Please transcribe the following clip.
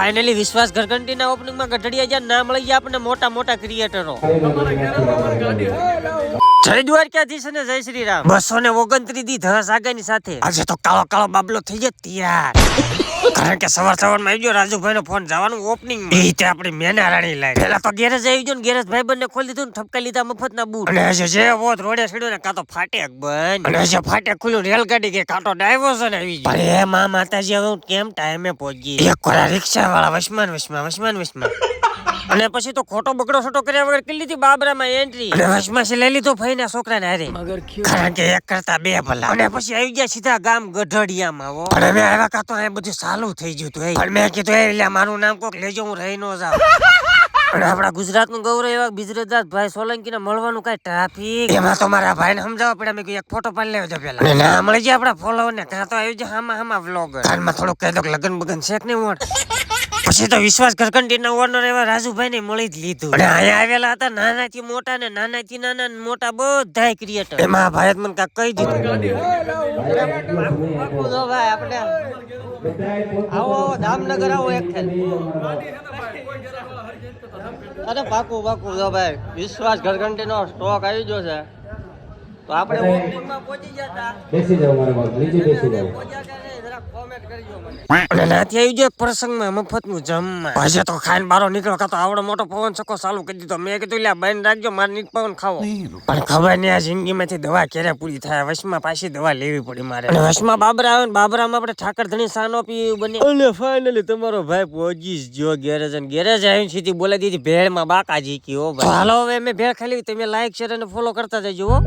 Finally વિશ્વાસ ઘરઘંટીના ઓપનિંગમાં ગઢડિયા જ્યાં નામ લઈ ગયા આપણને મોટા મોટા ક્રિએટરો. જય દ્વારકાધીશ અને જય શ્રી રામ. 229 દી ધસ આગાની સાથે આજે તો કાળો કાળો બાબલો થઈ ગયો તૈયાર. કારણ કે સવારમાં આવી ગયો રાજુભાઈ નો ફોન જવાનું ઓપનિંગ એ તે આપણી મેના રાણી લાઈ. પેલા તો ગેરેજ આવી ગયો ને ગેરેજ ભાઈ બંને ખોલી દીધું ને ઠપકા લીધા મફતના બૂટ. અને હજે જે વોત રોડે છડ્યો ને કાં તો ફાટેક બંધ અને હજે ફાટેક ખુલ્લું રેલગાડી કે કાં તો ડાયવર્ઝન આવી ગયું. અરે હે માં માતાજી હવે કેમ ટાઈમે પહોંચી. એક કોરા રિક્ષા વાળા વસમાન અને પછી તો ખોટો બગડો છોટો કર્યા વગર કરી લીધી બાબરામાં એન્ટ્રી. અને વસમાસી લઈ લીધો ભાઈના છોકરાને હારે. કારણ કે એક કરતા બે ભલા. અને પછી આવી ગયા સીધા ગામ ગઢડિયામાં. અને મેં આવ્યા કાં તો આ બધું ચાલુ થઈ ગયું હતું. પણ મેં કીધું એટલે મારું નામ કોક લેજો હું રહી નો જાઉં. અને આપણા ગુજરાતનું ગૌરવ એવા બિજરાજ ભાઈ સોલંકીને મળવાનું કઈ ટ્રાફિક એમાં તો મારા ભાઈને સમજાવવા પડ્યા. મેં એક ફોટો પાડી લેવો પેલા અને ના મળી જાય આપણા ફોલોવર ને કાં તો આવી જાય હામાં વ્લોગર. કાનમાં થોડુંક કહી દો લગન બગન શેક નહીં વોટ. પછી તો વિશ્વાસ ઘરઘંટીના ઓનર એવા રાજુભાઈ ને મળી જ લીધું. અને અહીંયા આવેલા હતા નાનાથી મોટા ને નાનાથી નાના મોટા બધા ક્રિએટર. એમાં ભાઈ મને કાંઈક કહી દીધું. આપણે આવો જામનગર આવો એક અરે પાકું જો ભાઈ વિશ્વાસ ઘરઘંટીનો સ્ટોક આવી ગયો છે તો આપણે ઓપનિંગમાં પહોંચી જતા. બેસી જાવ મારા બાપ નીચે બેસી જાવ. કોમેન્ટ કરજો મને. અને નાથી આવી ગયો પ્રસંગમાં મફતનું જમવા. હજે તો ખાઈને બારો નીકળો કાં તો આવડો મોટો પવન ચક્કો ચાલુ કરી દીધો. મેં કીધું લ્યા બંધ રાખજો મારે નીટ પવન ખાવો. પણ ખબર નહીં આ જિંદગીમાંથી દવા ક્યારે પૂરી થાય. વશમાં પાછી દવા લેવી પડી મારે. અને વશમાં બાબરા આવે ને બાબરામાં આપણે ઠાકર ધણી સાનો પી બને. અને ફાઇનલી તમારો ભાઈ પહોંચી જ ગયો ગેરેજ. અને ગેરેજ આવીને સીધી બોલાવી દીધી ભેળમાં બાકાજી કી હો ભાઈ. હાલો હવે મેં ભેળ ખાલી તમે લાઈક શેર અને ફોલો કરતા જજો હો.